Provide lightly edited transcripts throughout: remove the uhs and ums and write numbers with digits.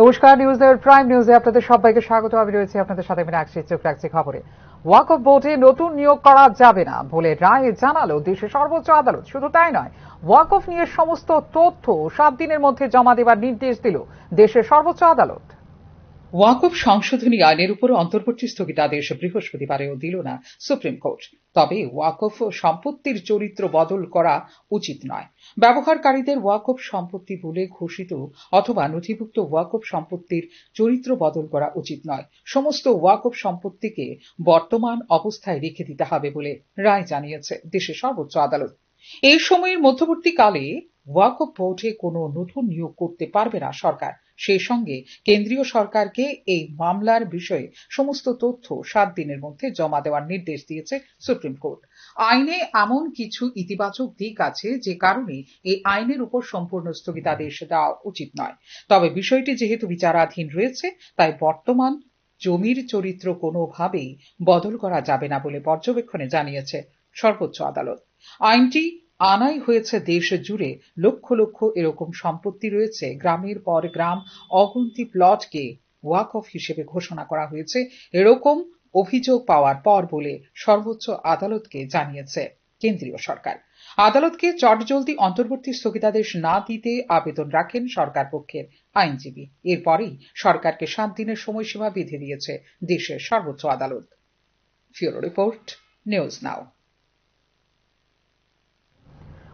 নমস্কার, নিউজের প্রাইম নিউজে আপনাদের সবাইকে স্বাগত। আমি রয়েছি আপনাদের সাথে মীনাক্ষী। চোখ রাখছি খবরে। ওয়াকফ বোর্ডে নতুন নিয়োগ করা যাবে না বলে রায় জানালো দেশের সর্বোচ্চ আদালত। শুধু তাই নয়, ওয়াকফ নিয়ে সমস্ত তথ্য 7 দিনের মধ্যে জমা দেওয়ার নির্দেশ দিল দেশের সর্বোচ্চ আদালত। ওয়াকফ সংশোধনী আইনের উপর অন্তর্বর্তী স্থগিতাদেশ বৃহস্পতিবারেও দিল না সুপ্রিম কোর্ট। তবে ওয়াকফ সম্পত্তির চরিত্র বদল করা উচিত নয়। ব্যবহারকারীদের ওয়াকফ সম্পত্তি বলে ঘোষিত অথবা নথিভুক্ত ওয়াকফ সম্পত্তির চরিত্র বদল করা উচিত নয়। সমস্ত ওয়াকফ সম্পত্তিকে বর্তমান অবস্থায় রেখে দিতে হবে বলে রায় জানিয়েছে দেশের সর্বোচ্চ আদালত। এই সময়ের মধ্যবর্তীকালে ওয়াকফ বোর্ডে কোনো নতুন নিয়োগ করতে পারবে না সরকার। সেই সঙ্গে কেন্দ্রীয় সরকারকে এই মামলার বিষয়ে সমস্ত তথ্য 7 দিনের মধ্যে জমা দেওয়ার নির্দেশ দিয়েছে সুপ্রিম কোর্ট। আইনে এমন কিছু ইতিবাচক দিক আছে যে কারণে এই আইনের উপর সম্পূর্ণ স্থগিতাদেশ দেওয়া উচিত নয়। তবে বিষয়টি যেহেতু বিচারাধীন রয়েছে, তাই বর্তমান জমির চরিত্র কোনোভাবেই বদল করা যাবে না বলে পর্যবেক্ষণে জানিয়েছে সর্বোচ্চ আদালত। আইনটি আনাই হয়েছে দেশ জুড়ে। লক্ষ লক্ষ এরকম সম্পত্তি রয়েছে। গ্রামের পর গ্রাম অগুন্তি প্লটকে ওয়াকফ হিসেবে ঘোষণা করা হয়েছে এরকম অভিযোগ পাওয়ার পর বলে সর্বোচ্চ আদালতকে জানিয়েছে কেন্দ্রীয় সরকার। আদালতকে চটজলদি অন্তর্বর্তী স্থগিতাদেশ না দিতে আবেদন রাখেন সরকার পক্ষের আইনজীবী। এরপরেই সরকারকে 7 দিনের সময়সীমা বেঁধে দিয়েছে দেশের সর্বোচ্চ আদালত। Bureau report, news now.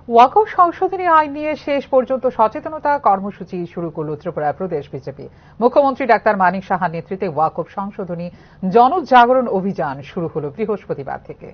ওয়াকফ সংশোধনী আইন নিয়ে শেষ পর্যন্ত সচেতনতা কর্মসূচি শুরু করল ত্রিপুরা প্রদেশ বিজেপি। মুখ্যমন্ত্রী ডাক্তার মানিক সাহার নেতৃত্বে ওয়াকফ সংশোধনী জনজাগরণ অভিযান শুরু হল বৃহস্পতিবার থেকে।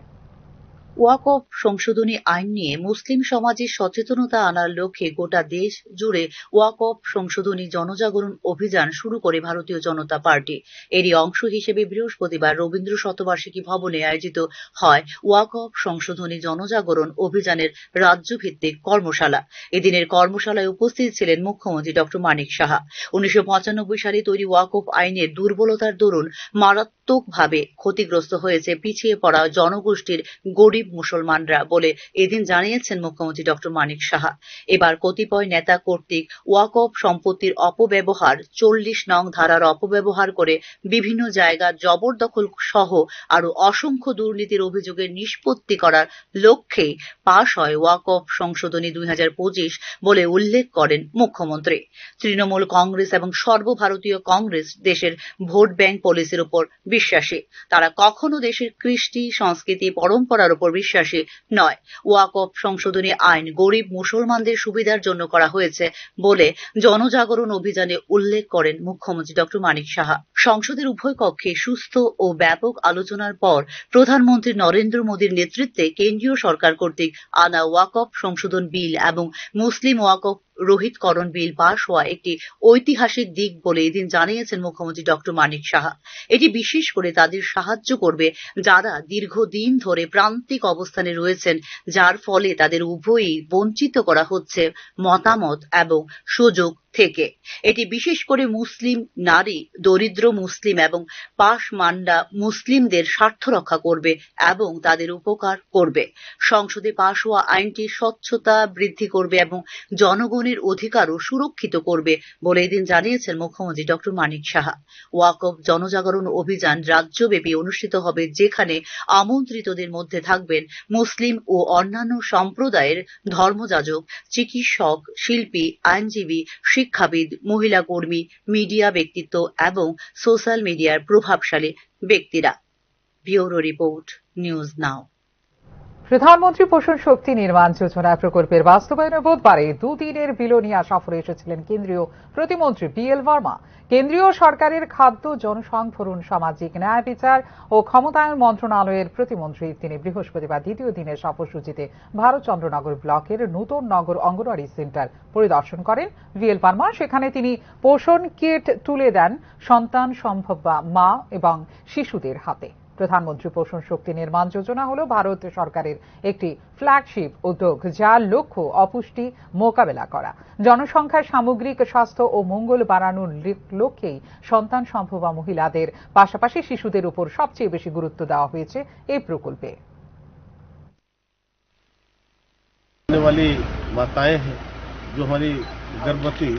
ওয়াকফ সংশোধনী আইন নিয়ে মুসলিম সমাজে সচেতনতা আনার লক্ষ্যে গোটা দেশ জুড়ে ওয়াকফ সংশোধনী জনজাগরণ অভিযান শুরু করে ভারতীয় জনতা পার্টি। এরই অংশ হিসেবে বৃহস্পতিবার রবীন্দ্র শতবার্ষিকী ভবনে আয়োজিত হয় ওয়াকফ সংশোধনী জনজাগরণ অভিযানের রাজ্যভিত্তিক কর্মশালা। এদিনের কর্মশালায় উপস্থিত ছিলেন মুখ্যমন্ত্রী ডক্টর মানিক সাহা। 1995 সালে তৈরি ওয়াকফ আইনের দুর্বলতার দরুন মারাত্মকভাবে ক্ষতিগ্রস্ত হয়েছে পিছিয়ে পড়া জনগোষ্ঠীর গরিব মুসলমানরা বলে এদিন জানিয়েছেন মুখ্যমন্ত্রী ডক্টর মানিক সাহা। এবার কতিপয় নেতা কর্তৃক ওয়াকফ সম্পত্তির অপব্যবহার 40 নং ধারার অপব্যবহার করে বিভিন্ন জায়গা জবরদখল সহ আরো অসংখ্য দুর্নীতির অভিযোগের নিষ্পত্তি করার লক্ষ্যে পাশ হয় ওয়াকফ সংশোধনী 2025 বলে উল্লেখ করেন মুখ্যমন্ত্রী। তৃণমূল কংগ্রেস এবং সর্বভারতীয় কংগ্রেস দেশের ভোট ব্যাংক পলিসির উপর বিশ্বাসী। তারা কখনো দেশের কৃষ্টি সংস্কৃতি পরম্পরার উপর বিশ্বাসী নয়। ওয়াকফ সংশোধনী আইন গরিব মুসলমানদের সুবিধার জন্য করা হয়েছে বলে জনজাগরণ অভিযানে উল্লেখ করেন মুখ্যমন্ত্রী ডক্টর মানিক সাহা। সংসদের উভয় কক্ষে সুস্থ ও ব্যাপক আলোচনার পর প্রধানমন্ত্রী নরেন্দ্র মোদীর নেতৃত্বে কেন্দ্রীয় সরকার কর্তৃক আনা ওয়াকফ সংশোধন বিল এবং মুসলিম ওয়াকফ রোহিতকরণ বিল পাশ হওয়া একটি ঐতিহাসিক দিক বলে এদিন জানিয়েছেন মুখ্যমন্ত্রী ডক্টর মানিক সাহা। এটি বিশেষ করে তাদের সাহায্য করবে যারা দীর্ঘদিন ধরে প্রান্তিক অবস্থানে রয়েছেন, যার ফলে তাদের উভয়ই বঞ্চিত করা হচ্ছে মতামত এবং সুযোগ থেকে। এটি বিশেষ করে মুসলিম নারী, দরিদ্র মুসলিম এবং পাশমান্ডা মুসলিমদের স্বার্থ রক্ষা করবে এবং তাদের উপকার করবে। সংসদে পাশ হওয়া আইনটি স্বচ্ছতা বৃদ্ধি করবে এবং জনগণের অধিকারও সুরক্ষিত করবে বলে এদিন জানিয়েছেন মুখ্যমন্ত্রী ডক্টর মানিক সাহা। ওয়াকফ জনজাগরণ অভিযান রাজ্যব্যাপী অনুষ্ঠিত হবে, যেখানে আমন্ত্রিতদের মধ্যে থাকবেন মুসলিম ও অন্যান্য সম্প্রদায়ের ধর্মযাজক, চিকিৎসক, শিল্পী, আইনজীবী, শিক্ষাবিদ, মহিলা কর্মী, মিডিয়া ব্যক্তিত্ব এবং সোশ্যাল মিডিয়ার প্রভাবশালী ব্যক্তিরা। ব্যুরো রিপোর্ট, নিউজ নাও। প্রধানমন্ত্রী পোষণ শক্তি নির্মাণ যোজনা প্রকল্পের বাস্তবায়নে বুধবারে 2 দিনের বিলোনিয়া সফরে এসেছিলেন কেন্দ্রীয় প্রতিমন্ত্রী BL ভার্মা। কেন্দ্রীয় সরকারের খাদ্য, জনসংভরণ, সামাজিক ন্যায় বিচার ও ক্ষমতায়ন মন্ত্রণালয়ের প্রতিমন্ত্রী। তিনি বৃহস্পতিবার দ্বিতীয় দিনের সফরসূচিতে ভারতচন্দ্রনগর ব্লকের নূতন নগর অঙ্গনওয়াড়ি সেন্টার পরিদর্শন করেন BL ভার্মা। সেখানে তিনি পোষণ কিট তুলে দেন সন্তান সম্ভবা মা এবং শিশুদের হাতে। প্রধানমন্ত্রী পোষণ শক্তি নির্মাণ যোজনা হল ভারত সরকারের একটি ফ্ল্যাগশিপ উদ্যোগ, যার লক্ষ্য অপুষ্টি মোকাবেলা করা। জনসংখ্যার সামগ্রিক স্বাস্থ্য ও মঙ্গল বাড়ানোর লক্ষ্যেই সন্তান সম্ভবা মহিলাদের পাশাপাশি শিশুদের উপর সবচেয়ে বেশি গুরুত্ব দেওয়া হয়েছে এই প্রকল্পে। वाली माताएं हैं, जो हमारी गर्भवती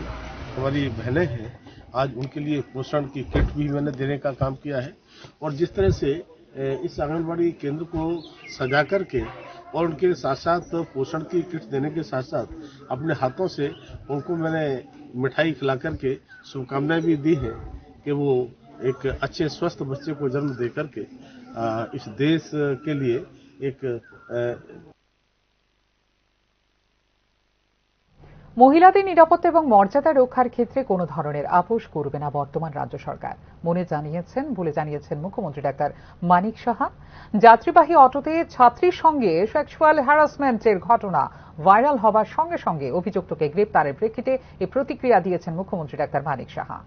हमारी बहनें हैं, आज उनके लिए पोषण की किट भी मैंने देने का काम किया है। और जिस तरह से इस आंगनबाड़ी केंद्र को सजा करके और उनके साथ साथ पोषण की किट देने के साथ साथ अपने हाथों से उनको मैंने मिठाई खिला करके शुभकामनाएं भी दी हैं कि वो एक अच्छे स्वस्थ बच्चे को जन्म दे करके इस देश के लिए एक মহিলাদের নিরাপত্তা এবং মর্যাদা রক্ষার ক্ষেত্রে কোনো ধরনের আপোষ করবে না বর্তমান রাজ্য সরকার বলে জানিয়েছেন মুখ্যমন্ত্রী ডাক্তার মানিক সাহা। যাত্রীবাহী অটোতে ছাত্রীর সঙ্গে সেক্সুয়াল হ্যারাসমেন্টের ঘটনা ভাইরাল হবার সঙ্গে সঙ্গে অভিযুক্তকে গ্রেপ্তারের প্রেক্ষিতে এই প্রতিক্রিয়া দিয়েছেন মুখ্যমন্ত্রী ডাক্তার মানিক সাহা।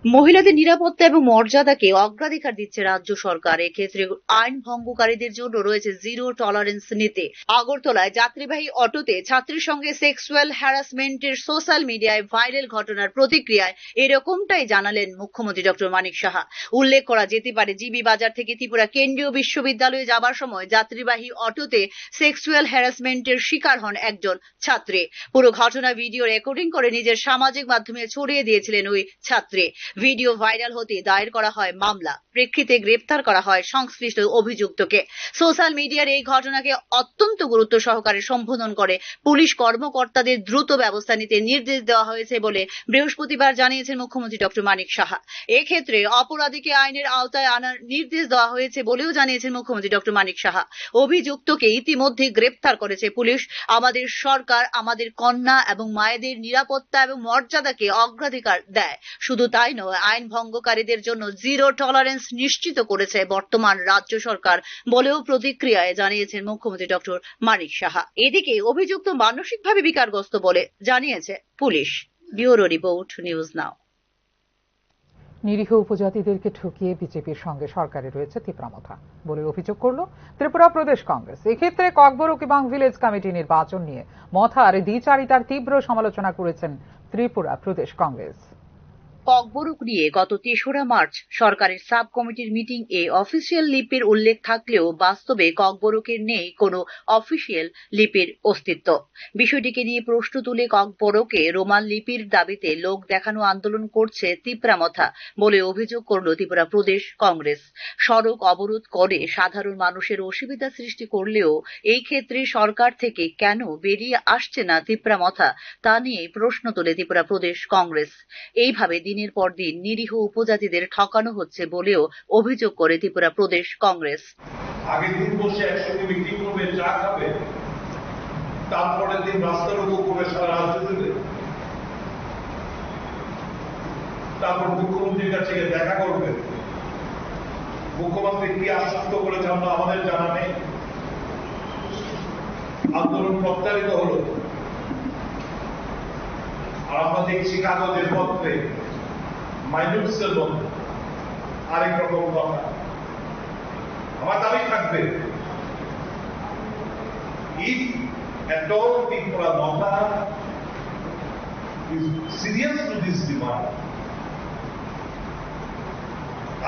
মহিলাদের নিরাপত্তা এবং মর্যাদাকে অগ্রাধিকার দিচ্ছে রাজ্য সরকার। এক্ষেত্রে আইন ভঙ্গকারীদের জন্য রয়েছে জিরো টলারেন্স নীতি। আগরতলায় যাত্রীবাহী অটোতে ছাত্রীর সঙ্গে সেক্সুয়াল হ্যারাসমেন্টের সোশ্যাল মিডিয়ায় ভাইরাল ঘটনার প্রতিক্রিয়ায় এরকমটাই জানালেন মুখ্যমন্ত্রী ডক্টর মানিক সাহা। উল্লেখ করা যেতে পারে, জিবি বাজার থেকে ত্রিপুরা কেন্দ্রীয় বিশ্ববিদ্যালয়ে যাবার সময় যাত্রীবাহী অটোতে সেক্সুয়াল হ্যারাসমেন্টের শিকার হন একজন ছাত্রী। পুরো ঘটনা ভিডিও রেকর্ডিং করে নিজের সামাজিক মাধ্যমে ছড়িয়ে দিয়েছিলেন ওই ছাত্রী। ভিডিও ভাইরাল হতে দায়ের করা হয় মামলা। প্রেক্ষিতে গ্রেপ্তার করা হয় সংশ্লিষ্ট অভিযুক্তকে। সোশ্যাল মিডিয়ার এই ঘটনাকে অত্যন্ত গুরুত্ব সহকারে সম্বোধন করে পুলিশ কর্মকর্তাদের দ্রুত ব্যবস্থা নিতে নির্দেশ দেওয়া হয়েছে বলে বৃহস্পতিবার জানিয়েছেন মুখ্যমন্ত্রী ডক্টর মানিক সাহা। এক্ষেত্রে অপরাধীকে আইনের আওতায় আনার নির্দেশ দেওয়া হয়েছে বলেও জানিয়েছেন মুখ্যমন্ত্রী ডক্টর মানিক সাহা। অভিযুক্তকে ইতিমধ্যে গ্রেপ্তার করেছে পুলিশ। আমাদের সরকার আমাদের কন্যা এবং মায়েদের নিরাপত্তা এবং মর্যাদাকে অগ্রাধিকার দেয়। শুধু তাই নয়, আইন ভঙ্গকারীদের জন্য জিরো টলারেন্স নিশ্চিত করেছে বর্তমান রাজ্য সরকার বলেও প্রতিক্রিয়ায় জানিয়েছেন মুখ্যমন্ত্রী ডক্টর মানিক সাহা। এদিকে অভিযুক্ত মানসিকভাবে বিকারগ্রস্ত বলে জানিয়েছে পুলিশ। ব্যুরো রিপোর্ট, নিউজ নাও। নিরীহ উপজাতিদেরকে ঠকিয়ে বিজেপির সঙ্গে সরকারে রয়েছে তীব্রমথা বলে অভিযোগ করল ত্রিপুরা প্রদেশ কংগ্রেস। এক্ষেত্রে ককবরক এবং ভিলেজ কমিটি নির্বাচন নিয়ে মথার দ্বিচারিতার তীব্র সমালোচনা করেছেন ত্রিপুরা প্রদেশ কংগ্রেস। ককবরক নিয়ে গত ৩রা মার্চ সরকারের সাব কমিটির মিটিং এ অফিসিয়াল লিপির উল্লেখ থাকলেও বাস্তবে ককবরকের নেই কোনো অফিসিয়াল লিপির অস্তিত্ব। বিষয়টিকে নিয়ে প্রশ্ন তুলে ককবরকে রোমান লিপির দাবিতে লোক দেখানো আন্দোলন করছে তীব্রমথা বলে অভিযোগ করল ত্রিপুরা প্রদেশ কংগ্রেস। সড়ক অবরোধ করে সাধারণ মানুষের অসুবিধা সৃষ্টি করলেও এই ক্ষেত্রে সরকার থেকে কেন বেরিয়ে আসছে না তীব্রমথা তা নিয়ে প্রশ্ন তোলে ত্রিপুরা প্রদেশ কংগ্রেস। এইভাবে দিনের পর দিন নিরীহ উপজাতিদের ঠকানো হচ্ছে বলেও অভিযোগ করে ত্রিপুরা প্রদেশ কংগ্রেস। আগের দিন বসে একসঙ্গে মিটিং করবে, চা খাবে, তারপরের দিন রাস্তা রোকো করে সারা রাজ্য জুড়ে, তারপর মুখ্যমন্ত্রীর কাছে দেখা করবে। মুখ্যমন্ত্রী কি আশ্বস্ত করেছে আমরা আমাদের জানা নেই। আন্দোলন প্রত্যাহৃত হল আর আমরা দেখছি কাগজের পত্রে মাইনুটসের মধ্যে আরেক রকম কথা। আমার দাবি থাকবে, if at all Tripura Mata is serious to this demand,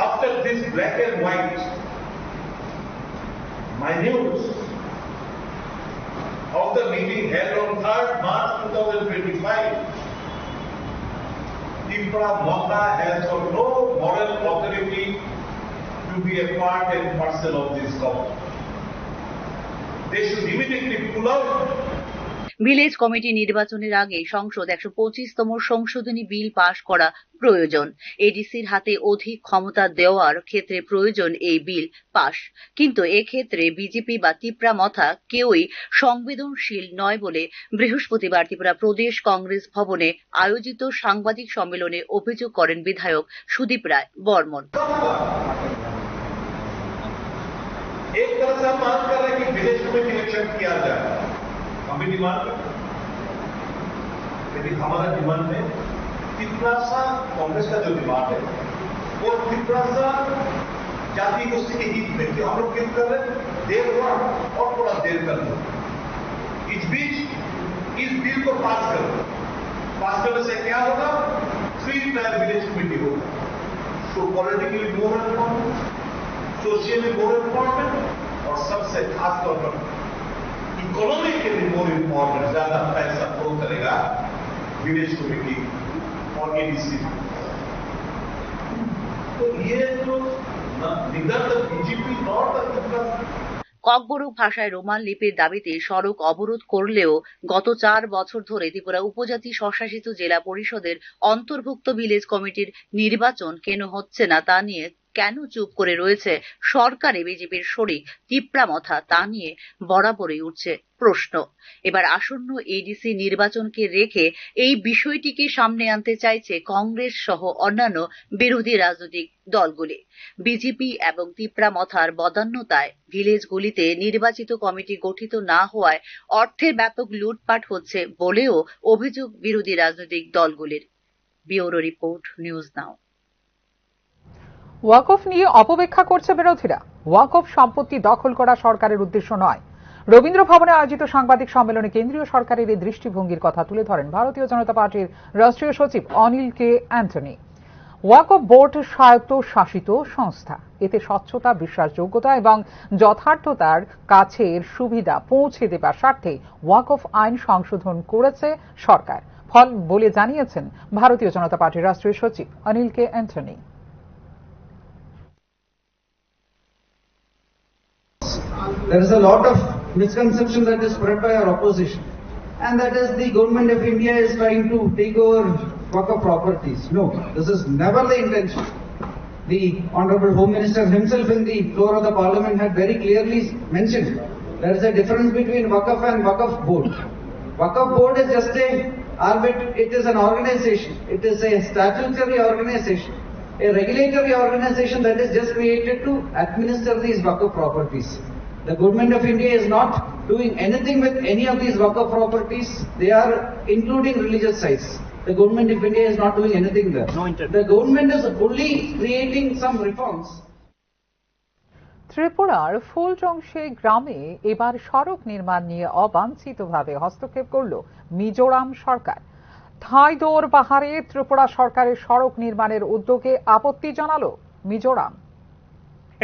after this black and white minutes of the meeting held on 3rd March 2025, Tripura Mata has got no moral authority to be a part and parcel of this government. They should immediately pull out. Village committee নির্বাচনের আগে সংসদ 125তম সংশোধনী বিল পাশ করা প্রয়োজন। এডিসির হাতে অধিক ক্ষমতা দেওয়ার ক্ষেত্রে প্রয়োজন এই বিল পাশ। কিন্তু এক্ষেত্রে বিজেপি বা তীব্রমথা কেউই সংবেদনশীল নয় বলে বৃহস্পতিবার ত্রিপুরা প্রদেশ কংগ্রেস ভবনে আয়োজিত সাংবাদিক সম্মেলনে অভিযোগ করেন বিধায়ক সুদীপ রায় বর্মন। एक तरह से हम मांग कर रहे हैं कि विलेज कमेटी इलेक्शन किया जाए, हम भी डिमांड करते हैं। लेकिन हमारा डिमांड में कितना सा कांग्रेस का जो डिमांड है वो कितना सा जाति गोष्ठी के हित में, हम लोग क्या कर रहे हैं, देर हुआ और थोड़ा देर कर लो। इस बीच इस बिल को पास करो। पास करने से क्या होगा, 3 टायर विलेज कमेटी होगा। So politically more important, socially more important और सबसे खास तौर पर इकोनॉमिकली मोर इम्पोर्टेंट, ज्यादा पैसा फ्लो करेगा विलेज कमेटी और एडीसी। तो ये जो निगत बीजेपी नॉट ককবরক ভাষায় রোমান লিপির দাবিতে সড়ক অবরোধ করলেও গত 4 বছর ধরে ত্রিপুরা উপজাতি স্বশাসিত জেলা পরিষদের অন্তর্ভুক্ত ভিলেজ কমিটির নির্বাচন কেন হচ্ছে না তা নিয়ে কেন চুপ করে রয়েছে সরকারে বিজেপির শরিক তিপ্রামথা তা নিয়ে বরাবরই উঠছে প্রশ্ন। এবার আসন্ন এডিসি নির্বাচনকে রেখে এই বিষয়টিকে সামনে আনতে চাইছে কংগ্রেস সহ অন্যান্য বিরোধী রাজনৈতিক দলগুলি। বিজেপি এবং তিপ্রামথার বদান্যতায় ভিলেজগুলিতে নির্বাচিত কমিটি গঠিত না হওয়ায় অর্থের ব্যাপক লুটপাট হচ্ছে বলেও অভিযোগ বিরোধী রাজনৈতিক দলগুলির। Bureau report, news now. ওয়াকফ নিয়ে অপব্যাখ্যা করছে বিরোধীরা। ওয়াকফ সম্পত্তি দখল করা সরকারের উদ্দেশ্য নয়। রবীন্দ্র ভবনে আয়োজিত সাংবাদিক সম্মেলনে কেন্দ্রীয় সরকারের এই দৃষ্টিভঙ্গির কথা তুলে ধরেন ভারতীয় জনতা পার্টির রাষ্ট্রীয় সচিব অনিল কে অ্যান্টনি। ওয়াকফ বোর্ড স্বায়ত্তশাসিত সংস্থা, এতে স্বচ্ছতা, বিশ্বাসযোগ্যতা এবং যথার্থতার কাছের সুবিধা পৌঁছে দেবার স্বার্থে ওয়াকফ আইন সংশোধন করেছে সরকার ফল বলে জানিয়েছেন ভারতীয় জনতা পার্টির রাষ্ট্রীয় সচিব অনিল কে Antony. There is a lot of misconception that is spread by our opposition, and that is the government of India is trying to take over Waqf properties. No, this is never the intention. The Honorable Home Minister himself in the floor of the Parliament had very clearly mentioned there is a difference between Waqf and Waqf Board. Waqf Board is just it is an organization. It is a statutory organization, a regulatory organization that is just created to administer these Waqf properties. The government of India is not doing anything with any of these Waqf properties. They are including religious sites. The government of India is not doing anything there. The government is only creating some reforms. ত্রিপুরার ফুলটংশে গ্রামে এবার সড়ক নির্মাণ নিয়ে অবাঞ্ছিতভাবে হস্তক্ষেপ করল মিজোরাম সরকার। থাইদোর পাহাড়ে ত্রিপুরা সরকারের সড়ক নির্মাণের উদ্যোগে আপত্তি জানালো মিজোরাম।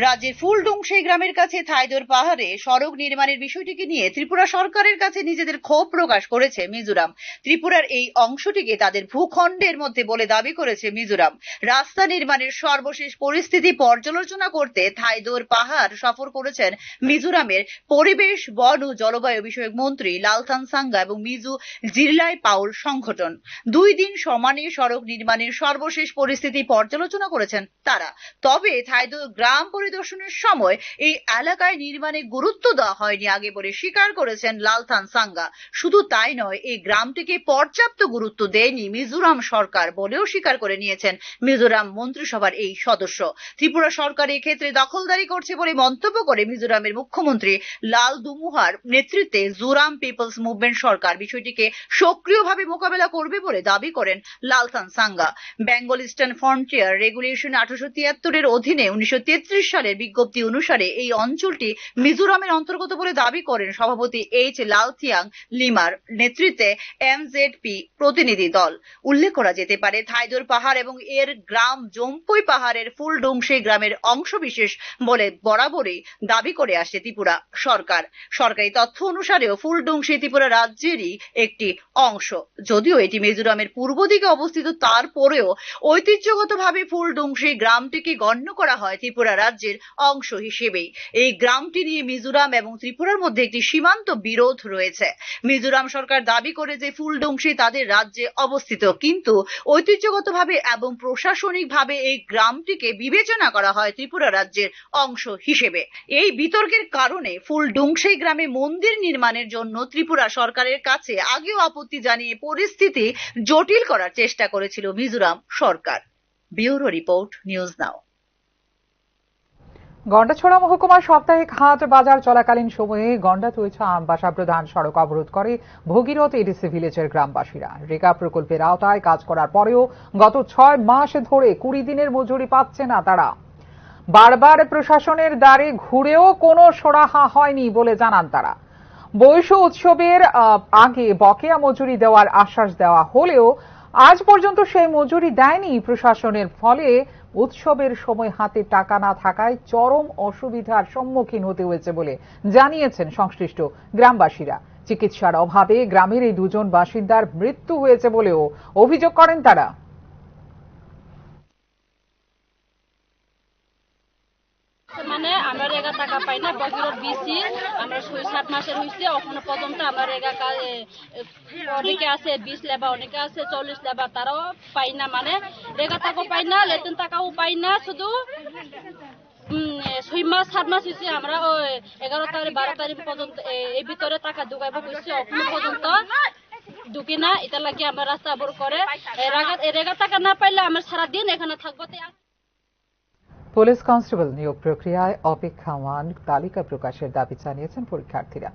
রাজ্যের ফুলডুংশে গ্রামের কাছে থাইদোর পাহাড়ে সড়ক নির্মাণের বিষয়টিকে নিয়ে ত্রিপুরা সরকারের কাছে নিজেদের ক্ষোভ প্রকাশ করেছে মিজোরাম। ত্রিপুরার এই অংশটিকে তাদের ভূখণ্ডের মধ্যে বলে দাবি করেছে মিজোরাম। রাস্তা নির্মাণের সর্বশেষ পরিস্থিতি পর্যালোচনা করতে থাইদোর পাহাড় সফর করেছেন মিজোরামের পরিবেশ, বন ও জলবায়ু বিষয়ক মন্ত্রী লালথান সাঙ্গা এবং মিজো জিরলাই পাউল সংগঠন। 2 দিন সমানে সড়ক নির্মাণের সর্বশেষ পরিস্থিতি পর্যালোচনা করেছেন তারা। তবে থাইদোর গ্রাম পরিদর্শনের সময় এই এলাকায় নির্মাণে গুরুত্ব দেওয়া হয়নি আগে বলে স্বীকার করেছেন লালথান সাঙ্গা। শুধু তাই নয়, এই গ্রামটিকে পর্যাপ্ত গুরুত্ব দেয়নি মিজোরাম সরকার বলেও স্বীকার করে নিয়েছেন মিজোরাম মন্ত্রিসভার এই সদস্য। ত্রিপুরা সরকার এই ক্ষেত্রে দখলদারি করছে বলে মন্তব্য করে মিজোরামের মুখ্যমন্ত্রী লাল দুমুহার নেতৃত্বে জোরাম পিপলস মুভমেন্ট সরকার বিষয়টিকে সক্রিয়ভাবে মোকাবেলা করবে বলে দাবি করেন Lalthan Sanga. Bengal eastern frontier regulation 1873 এর অধীনে 1933 সালের বিজ্ঞপ্তি অনুসারে এই অঞ্চলটি মিজোরামের অন্তর্গত বলে দাবি করেন সভাপতি এইচ লালথিয়াং লিমার নেতৃত্বে এমজেডপি প্রতিনিধি দল। উল্লেখ করা যেতে পারে থাইদোর পাহাড় এবং এর গ্রাম জম্পুই পাহাড়ের ফুলডুংশে গ্রামের অংশবিশেষ বলে বরাবরই দাবি করে আসছে ত্রিপুরা সরকার। সরকারি তথ্য অনুসারেও ফুলডুংশে ত্রিপুরা রাজ্যেরই একটি অংশ। যদিও এটি মিজোরামের পূর্ব দিকে অবস্থিত, তারপরেও ঐতিহ্যগতভাবে ফুলডুংশে গ্রামটিকে গণ্য করা হয় ত্রিপুরা রাজ্যের অংশ হিসেবেই। এই গ্রামটি নিয়ে মিজোরাম এবং ত্রিপুরার মধ্যে একটি সীমান্ত বিরোধ রয়েছে। মিজোরাম সরকার দাবি করে যে ফুলডুংশি তাদের রাজ্যে অবস্থিত, কিন্তু ঐতিহ্যগতভাবে এবং প্রশাসনিকভাবে এই গ্রামটিকে বিবেচনা করা হয় ত্রিপুরা রাজ্যের অংশ হিসেবে। এই বিতর্কের কারণে ফুলডুংশি গ্রামে মন্দির নির্মাণের জন্য ত্রিপুরা সরকারের কাছে আগেও আপত্তি জানিয়ে পরিস্থিতি জটিল করার চেষ্টা করেছিল মিজোরাম সরকার। Bureau report, news now. Gandacherra মহকুমার সাপ্তাহিক হাট বাজার চলাকালীন সময়ে গন্ডাতুইছা আমবাসা প্রধান সড়ক অবরোধ করে ভগীরথ এডিসি ভিলেজের গ্রামবাসীরা। রেগা প্রকল্পের আওতায় কাজ করার পরেও গত 6 মাস ধরে 20 দিনের মজুরি পাচ্ছে না তারা। বারবার প্রশাসনের দ্বারে ঘুরেও কোনো সুরাহা হয়নি বলে জানান তারা। বৈশ উৎসবের আগে বকেয়া মজুরি দেওয়ার আশ্বাস দেওয়া হলেও আজ পর্যন্ত সেই মজুরি দেয়নি প্রশাসনের। ফলে উৎসবের সময় হাতে টাকা না থাকায় চরম অসুবিধার সম্মুখীন হতে হয়েছে বলে জানিয়েছেন সংশ্লিষ্ট গ্রামবাসীরা। চিকিৎসার অভাবে গ্রামের এই 2 জন বাসিন্দার মৃত্যু হয়েছে বলেও অভিযোগ করেন তারা। মানে আমরা রেগা টাকা পাই না, বছরের বেশি আমরা 7 মাসের হয়েছে, এখনো পর্যন্ত আমরা রেগা অনেকে আছে 20 লেবা, অনেকে আছে 40 লেবা, তারাও পাই না, মানে রেগা টাকাও পাই না, লেতন টাকাও পাই না। শুধু 6 মাস 7 মাস হয়েছে, আমরা 11 তারিখ 12 তারিখ পর্যন্ত এই ভিতরে টাকা ঢুকাইব কইছে, এখনো পর্যন্ত ঢুকি না। এটা লাগে আমরা রাস্তা অবরোধ করে, রেগা টাকা না পাইলে আমরা সারাদিন এখানে থাকবো। পুলিশ কনস্টেবল নিয়োগ প্রক্রিয়ায় অপেক্ষমাণ তালিকা প্রকাশের দাবি জানিয়েছেন পরীক্ষার্থীরা।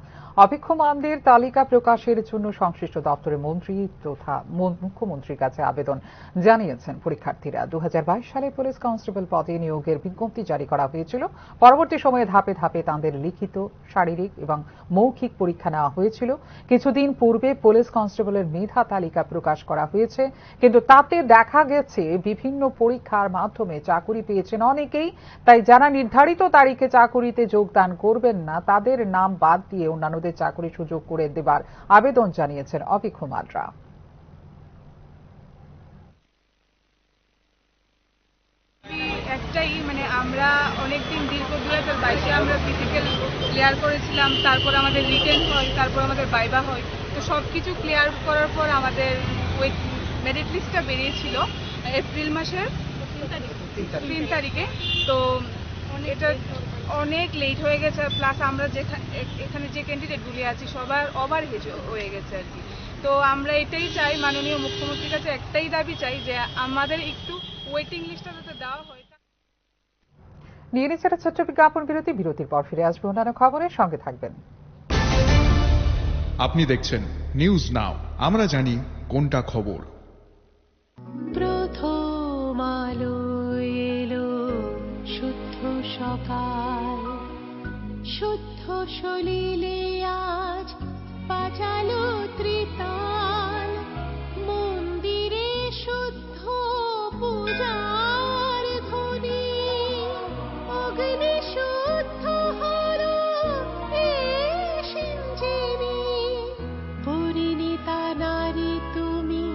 অপেক্ষমাণদের তালিকা প্রকাশের জন্য সংশ্লিষ্ট দপ্তরের মন্ত্রী তথা মুখ্যমন্ত্রীর কাছে আবেদন জানিয়েছেন পরীক্ষার্থীরা। 2022 সালে পুলিশ কনস্টেবল পদে নিয়োগের বিজ্ঞপ্তি জারি করা হয়েছিল। পরবর্তী সময়ে ধাপে ধাপে তাঁদের লিখিত, শারীরিক এবং মৌখিক পরীক্ষা নেওয়া হয়েছিল। কিছুদিন পূর্বে পুলিশ কনস্টেবলের মেধা তালিকা প্রকাশ করা হয়েছে, কিন্তু তাতে দেখা গেছে বিভিন্ন পরীক্ষার মাধ্যমে চাকুরি পেয়েছেন অনেকেই। তাই যারা নির্ধারিত তারিখে চাকুরিতে যোগদান করবেন না, তাদের নাম বাদ দিয়ে অন্যান্যদের চাকুরি সুযোগ করে দেবার আবেদন জানিয়েছেন অপেক্ষমাণরা। একটাই, মানে আমরা অনেকদিন দীর্ঘ 2022-এ আমরা ফিজিক্যাল ক্লিয়ার করেছিলাম, তারপর আমাদের রিটেন হয়, তারপর আমাদের ভাইভা হয়। তো সবকিছু ক্লিয়ার করার পর আমাদের মেরিট লিস্টটা বেরিয়েছিল এপ্রিল মাসের 3 তারিখে। তো এটা অনেক লেট হয়ে গেছে, প্লাস আমরা এখানে যে ক্যান্ডিডেটগুলি আছি সবার ওভারহেজ হয়ে গেছে আর কি। তো আমরা এটাই চাই, মাননীয় মুখ্যমন্ত্রীর কাছে একটাই দাবি চাই যে আমাদের একটু ওয়েটিং লিস্টটা যাতে দেওয়া হয়। নিয়ে নিচ্ছে একটা ছোট্ট বিজ্ঞাপন বিরতি। বিরতির পর ফিরে আসবে অন্যান্য খবরের সঙ্গে থাকবেন। আপনি দেখছেন নিউজ নাও, আমরা জানি কোনটা খবর। প্রথম আলো এলো শুদ্ধ সকাল, শুদ্ধ সলিলে আজ বাজালো ত্রিতাল, মন্দিরে শুদ্ধ পূজার ধ্বনি, অগ্নি শুদ্ধ হলো সিঞ্জিনী, পরিণীতা নারী তুমি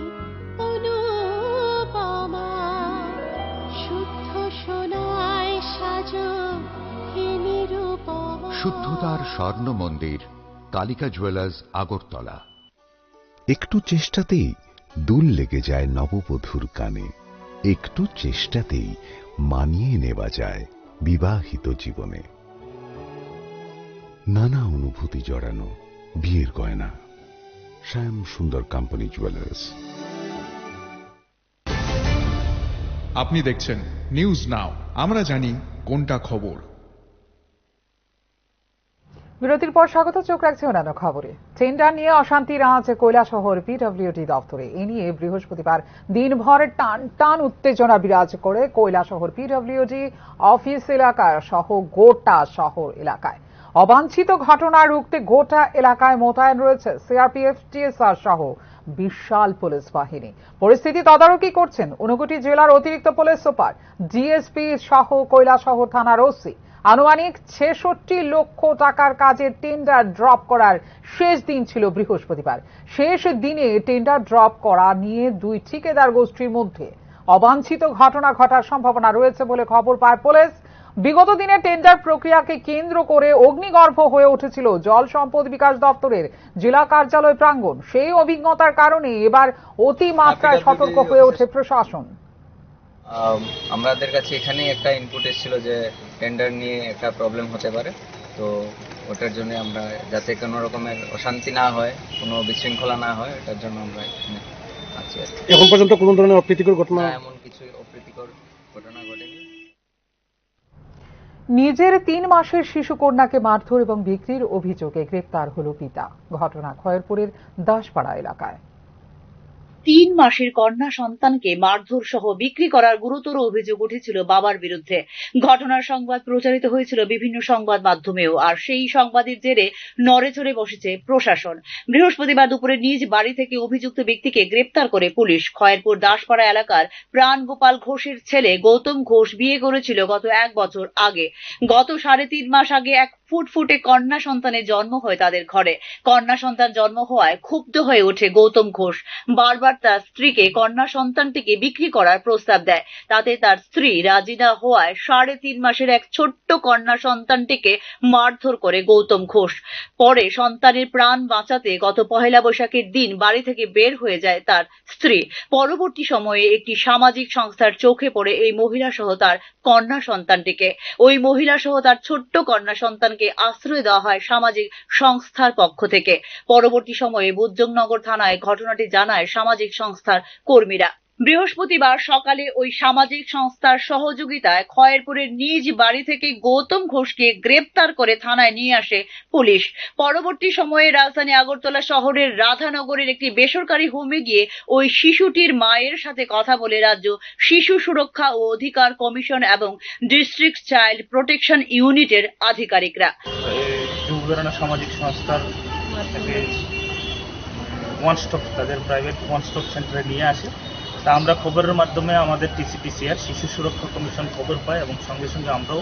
অনুপমা, শুদ্ধ সোনায় সাজো হে নিরুপমা। শুদ্ধতার স্বর্ণ মন্দির, কালিকা জুয়েলার্স, আগরতলা। একটু চেষ্টাতেই দুল লেগে যায় নববধূর কানে, একটু চেষ্টাতেই মানিয়ে নেওয়া যায় বিবাহিত জীবনে। নানা অনুভূতি জড়ানো বিয়ের গয়না, শ্যাম সুন্দর কোম্পানি জুয়েলার্স। আপনি দেখছেন নিউজ নাও, আমরা জানি কোনটা খবর। বিরতির পর স্বাগত। চোখ রাখছে অন্যান্য খবরে। টেন্ডার নিয়ে অশান্তির আঁচ কৈলাসহর পিডব্লিউডি দপ্তরে। এ নিয়ে বৃহস্পতিবার দিনভর টান উত্তেজনা বিরাজ করে কৈলাসহর পিডব্লিউডি অফিস এলাকা সহ গোটা শহর এলাকায়। অবাঞ্ছিত ঘটনা রুখতে গোটা এলাকায় মোতায়েন রয়েছে সিআরপিএফ, টিএসআর সহ বিশাল পুলিশ বাহিনী। পরিস্থিতি তদারকি করছেন ঊনকোটি জেলার অতিরিক্ত পুলিশ সুপার, ডিএসপি সহ কৈলাসহর থানার ওসি। আনুমানিক 66 লক্ষ টাকার কাজের টেন্ডার ড্রপ করার শেষ দিন ছিল বৃহস্পতিবার। শেষ দিনে টেন্ডার ড্রপ করা নিয়ে দুই ঠিকাদার গোষ্ঠীর মধ্যে অবাঞ্ছিত ঘটনা ঘটার সম্ভাবনা রয়েছে বলে খবর পায় পুলিশ। বিগত দিনে টেন্ডার প্রক্রিয়াকে কেন্দ্র করে অগ্নিগর্ভ হয়ে উঠেছিল জল সম্পদ বিকাশ দপ্তরের জেলা কার্যালয় প্রাঙ্গণ। সেই অভিজ্ঞতার কারণে এবার অতিমাত্রায় সতর্ক হয়ে ওঠে প্রশাসন। আমাদের কাছে এখানেই একটা ইনপুট এসেছিল যে টেন্ডার নিয়ে একটা প্রবলেম হতে পারে, তো ওটার জন্য আমরা যাতে কোনো রকমের অশান্তি না হয়, কোনো বিশৃঙ্খলা না হয়, এটার জন্য আমরা এখানে আছি। এখন পর্যন্ত কোনো ধরনের অপ্রীতিকর ঘটনা, এমন কিছু অপ্রীতিকর ঘটনা ঘটেনি। নিজের 3 মাসের শিশু কন্যাকে মারধর এবং বিক্রির অভিযোগে গ্রেপ্তার হল পিতা। ঘটনা খয়েরপুরের দাসপাড়া এলাকায়। 3 মাসের কন্যা সন্তানকে মারধর সহ বিক্রি করার গুরুতর অভিযোগ উঠেছিল বাবার বিরুদ্ধে। ঘটনার সংবাদ প্রচারিত হয়েছিল বিভিন্ন সংবাদ মাধ্যমেও, আর সেই সংবাদের জেরে নড়েচড়ে বসেছে প্রশাসন। বৃহস্পতিবার দুপুরে নিজ বাড়ি থেকে অভিযুক্ত ব্যক্তিকে গ্রেপ্তার করে পুলিশ। খয়েরপুর দাসপাড়া এলাকার প্রাণ গোপাল ঘোষের ছেলে গৌতম ঘোষ বিয়ে করেছিল গত 1 বছর আগে। গত 3.5 মাস আগে এক ফুটফুটে কন্যা সন্তানের জন্ম হয় তাদের ঘরে। কন্যা সন্তান জন্ম হওয়ায় ক্ষুব্ধ হয়ে ওঠে গৌতম ঘোষ। বারবার তার স্ত্রীকে কন্যা সন্তানটিকে বিক্রি করার প্রস্তাব দেয়। তাতে তার স্ত্রী রাজি না হওয়ায় 3.5 মাসের এক ছোট্ট কন্যা সন্তানটিকে মারধর করে গৌতম ঘোষ। পরে সন্তানের প্রাণ বাঁচাতে গত 1 বৈশাখের দিন বাড়ি থেকে বের হয়ে যায় তার স্ত্রী। পরবর্তী সময়ে একটি সামাজিক সংস্থার চোখে পড়ে এই মহিলা সহ তার কন্যা সন্তানটিকে। ওই মহিলা সহ তার ছোট্ট কন্যা সন্তানকে আশ্রয় দেওয়া হয় সামাজিক সংস্থার পক্ষ থেকে। পরবর্তী সময়ে বুদ্ধনগর থানায় ঘটনাটি জানায় সামাজিক সংস্থার কর্মীরা। বৃহস্পতিবার সকালে ওই সামাজিক সংস্থার সহযোগিতায় খয়েরপুরের নিজ বাড়ি থেকে গৌতম ঘোষকে গ্রেপ্তার করে থানায় নিয়ে আসে পুলিশ। পরবর্তী সময়ে রাজধানী আগরতলা শহরের রাধানগরের একটি বেসরকারি হোমে গিয়ে ওই শিশুটির মায়ের সাথে কথা বলে রাজ্য শিশু সুরক্ষা ও অধিকার কমিশন এবং ডিস্ট্রিক্ট চাইল্ড প্রোটেকশন ইউনিটের আধিকারিকরা। সামাজিক সংস্থার ওয়ান স্টপ, তাদের প্রাইভেট ওয়ান স্টপ সেন্টারে নিয়ে আসে। তা আমরা খবরের মাধ্যমে আমাদের টিসিপিসিআর শিশু সুরক্ষা কমিশন খবর পায় এবং সঙ্গে সঙ্গে আমরাও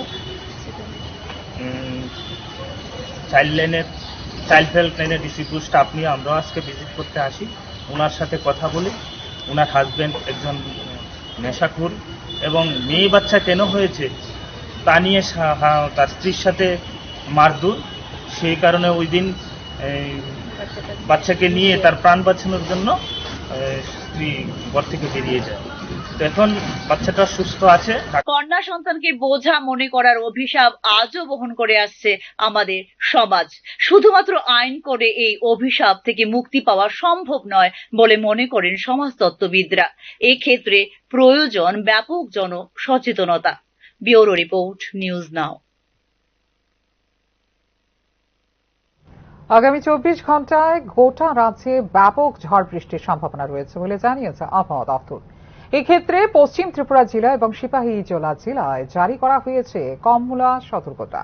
চাইল্ড হেল্প লাইনের ডিসিপিউ স্টাফ নিয়ে আমরাও আজকে ভিজিট করতে আসি। ওনার সাথে কথা বলি। ওনার হাজব্যান্ড একজন নেশাখোর এবং মেয়ে বাচ্চা কেন হয়েছে তা নিয়ে তার স্ত্রীর সাথে মারধর। সেই কারণে ওই দিন বাচ্চাকে নিয়ে তার প্রাণ বাঁচানোর জন্য স্ত্রী ঘর থেকে বেরিয়ে যায়। তো এখন বাচ্চাটা সুস্থ আছে। কন্যা সন্তানকে বোঝা মনে করার অভিশাপ আজও বহন করে আসছে আমাদের সমাজ। শুধুমাত্র আইন করে এই অভিশাপ থেকে মুক্তি পাওয়া সম্ভব নয় বলে মনে করেন সমাজতত্ত্ববিদরা। এক্ষেত্রে প্রয়োজন ব্যাপক জন সচেতনতা। ব্যুরো রিপোর্ট, নিউজ নাও। আগামী 24 ঘন্টায় গোটা রাজ্যে ব্যাপক ঝড় বৃষ্টির সম্ভাবনা রয়েছে বলে জানিয়েছে আবহাওয়া দপ্তর। এক্ষেত্রে পশ্চিম ত্রিপুরা জেলা এবং সিপাহীজলা জেলায় জারি করা হয়েছে কমলা সতর্কতা।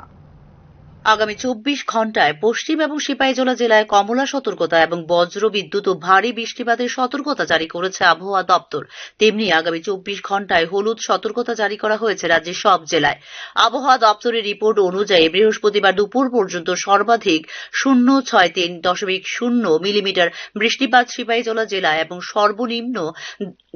আগামী 24 ঘন্টায় পশ্চিম এবং সিপাহীজলা জেলায় কমলা সতর্কতা এবং বজ্র বিদ্যুৎ ও ভারী বৃষ্টিপাতের সতর্কতা জারি করেছে আবহাওয়া দপ্তর। তেমনি আগামী 24 ঘন্টায় হলুদ সতর্কতা জারি করা হয়েছে রাজ্যের সব জেলায়। আবহাওয়া দপ্তরের রিপোর্ট অনুযায়ী বৃহস্পতিবার দুপুর পর্যন্ত সর্বাধিক 0.63.0 মিলিমিটার বৃষ্টিপাত সিপাহীজলা জেলায় এবং সর্বনিম্ন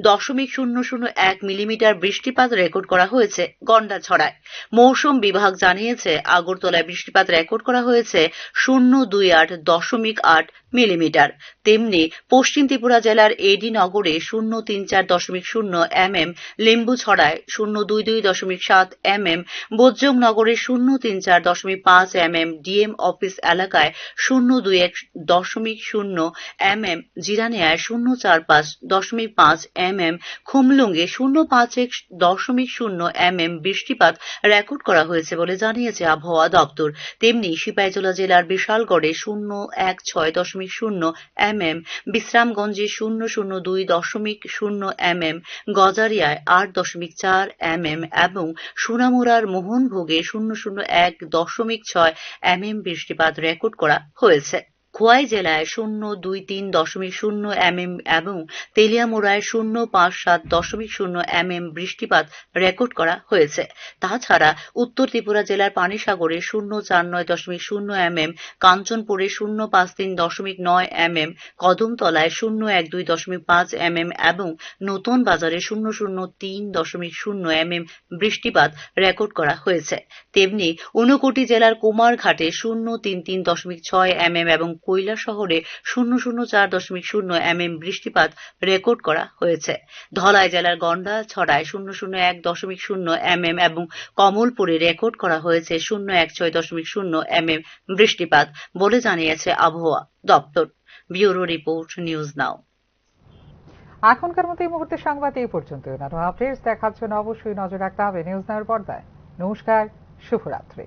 0.001 মিলিমিটার বৃষ্টিপাত রেকর্ড করা হয়েছে গন্ডাছড়ায়। মৌসুম বিভাগ জানিয়েছে আগরতলায় বৃষ্টিপাত রেকর্ড করা হয়েছে 0.28.8 মিলিমিটার। তেমনি পশ্চিম ত্রিপুরা জেলার এডি নগরে 0.34.0 mm, লিম্বুছড়ায় 0.22.7 mm, বোজ্জং নগরে 0.34.5 mm, ডিএম অফিস এলাকায় 0.21.0 mm, জিরানিয়ায় 0.45.5 mm, খুমলুঙ্গে 0.51.0 mm বৃষ্টিপাত রেকর্ড করা হয়েছে বলে জানিয়েছে আবহাওয়া দপ্তর। তেমনি সিপাহীজলা জেলার বিশালগড়ে 0.16.0 mm, বিশ্রামগঞ্জে 0.02.0 mm, গজারিয়ায় 8.4 mm এবং সোনামুড়ার মোহনভোগে 0.1.6 mm বৃষ্টিপাত রেকর্ড করা হয়েছে। খোয়াই জেলায় 0.23.0 mm এবং তেলিয়ামুড়ায় 0.57.0 mm বৃষ্টিপাত রেকর্ড করা হয়েছে। তাছাড়া উত্তর ত্রিপুরা জেলার পানিসাগরে 0.49.0 mm, কাঞ্চনপুরে 0.53.9 mm, কদমতলায় 0.12.5 mm এবং নতুন বাজারে 0.03.0 mm বৃষ্টিপাত রেকর্ড করা হয়েছে। তেমনি ঊনকোটি জেলার কুমারঘাটে 0.33.6 mm এবং কৈলাসহরে 0.04.0 mm বৃষ্টিপাত রেকর্ড করা হয়েছে। ধলাই জেলার গন্ডাছড়ায় 0.1.0 mm এবং কমলপুরে রেকর্ড করা হয়েছে 0.16.0 mm বৃষ্টিপাত বলে জানিয়েছে আবহাওয়া দপ্তর। ব্যুরো রিপোর্ট, নিউজ নাও। এখনকার মতো এই মুহূর্তে সংবাদ এই পর্যন্ত। আপডেটস দেখার জন্য অবশ্যই নজর রাখতে হবে নিউজ নাওয়ের পর্দায়। নমস্কার, শুভরাত্রি।